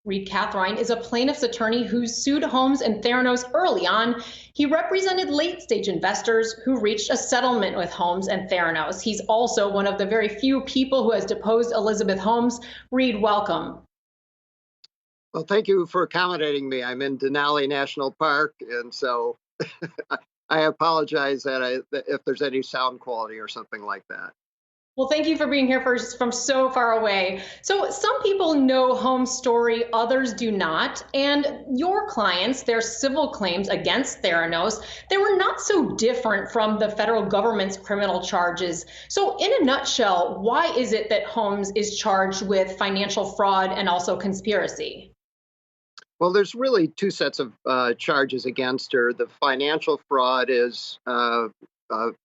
Reed Kathrein is a plaintiff's attorney who sued Holmes and Theranos early on. He represented late-stage investors who reached a settlement with Holmes and Theranos. He's also one of the very few people who has deposed Elizabeth Holmes. Reed, welcome. Well, thank you for accommodating me. I'm in Denali National Park, and so I apologize that if there's any sound quality or something like that. Well, thank you for being here from so far away. So some people know Holmes' story, others do not. And your clients, their civil claims against Theranos, they were not so different from the federal government's criminal charges. So in a nutshell, why is it that Holmes is charged with financial fraud and also conspiracy? Well, there's really two sets of charges against her. The financial fraud is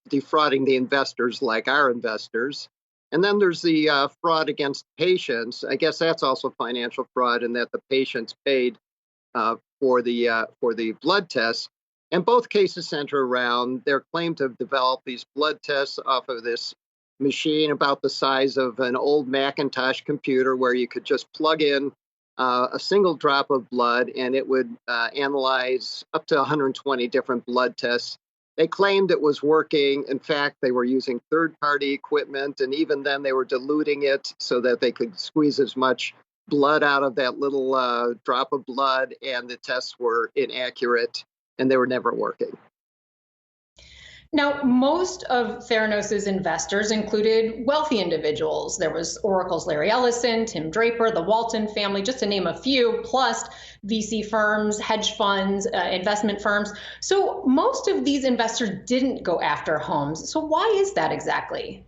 defrauding the investors like our investors. And then there's the fraud against patients. I guess that's also financial fraud in that the patients paid for the blood tests. And both cases center around their claim to have developed these blood tests off of this machine about the size of an old Macintosh computer where you could just plug in a single drop of blood and it would analyze up to 120 different blood tests. They claimed it was working. In fact, they were using third-party equipment, and even then they were diluting it so that they could squeeze as much blood out of that little drop of blood, and the tests were inaccurate, and they were never working. Now, most of Theranos' investors included wealthy individuals. There was Oracle's Larry Ellison, Tim Draper, the Walton family, just to name a few, plus VC firms, hedge funds, investment firms. So most of these investors didn't go after Holmes. So why is that exactly?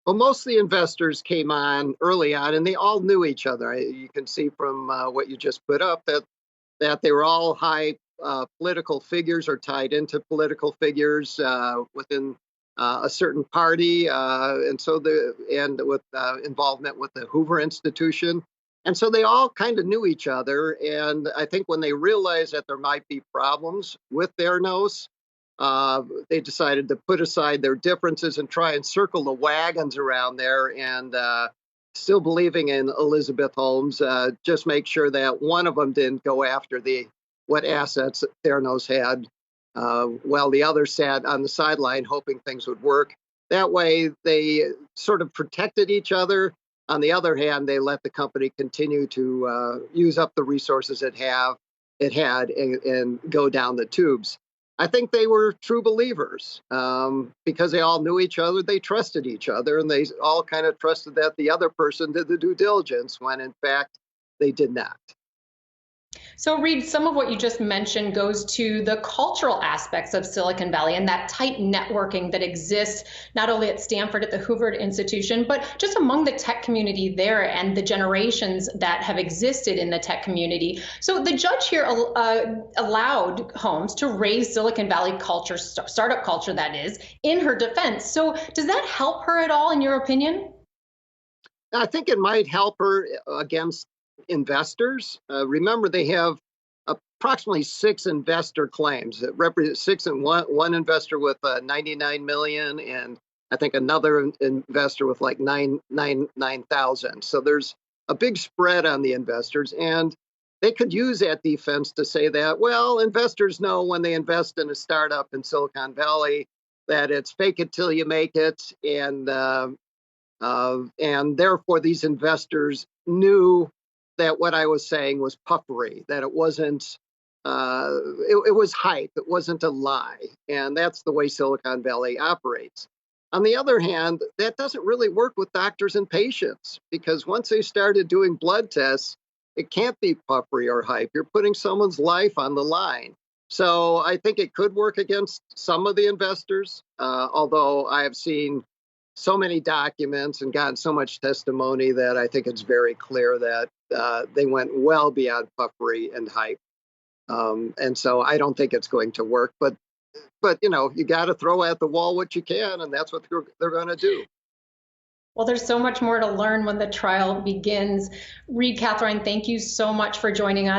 Well, most of the investors came on early on, and they all knew each other. You can see from what you just put up that they were all high political figures or tied into political figures within a certain party, and with involvement with the Hoover Institution. And so they all kind of knew each other. And I think when they realized that there might be problems with Theranos, they decided to put aside their differences and try and circle the wagons around there and still believing in Elizabeth Holmes, just make sure that one of them didn't go after what assets Theranos had, while the other sat on the sideline hoping things would work. That way, they sort of protected each other. On the other hand, they let the company continue to use up the resources it had and go down the tubes. I think they were true believers because they all knew each other. They trusted each other, and they all kind of trusted that the other person did the due diligence when, in fact, they did not. So Reed, some of what you just mentioned goes to the cultural aspects of Silicon Valley and that tight networking that exists not only at Stanford at the Hoover Institution, but just among the tech community there and the generations that have existed in the tech community. So the judge here allowed Holmes to raise Silicon Valley culture, startup culture that is, in her defense. So does that help her at all in your opinion? I think it might help her against investors. Remember, they have approximately 6 investor claims that represent 6 and one investor with 99 million, and I think another investor with like 9,000. So there's a big spread on the investors, and they could use that defense to say that, well, investors know when they invest in a startup in Silicon Valley that it's fake it till you make it, and therefore these investors knew that what I was saying was puffery, that it wasn't, it was hype, it wasn't a lie. And that's the way Silicon Valley operates. On the other hand, that doesn't really work with doctors and patients, because once they started doing blood tests, it can't be puffery or hype. You're putting someone's life on the line. So I think it could work against some of the investors, although I have seen so many documents and gotten so much testimony that I think it's very clear that they went well beyond puffery and hype. And so I don't think it's going to work. But you know, you got to throw at the wall what you can, and that's what they're going to do. Well, there's so much more to learn when the trial begins. Reed Kathrein, thank you so much for joining us.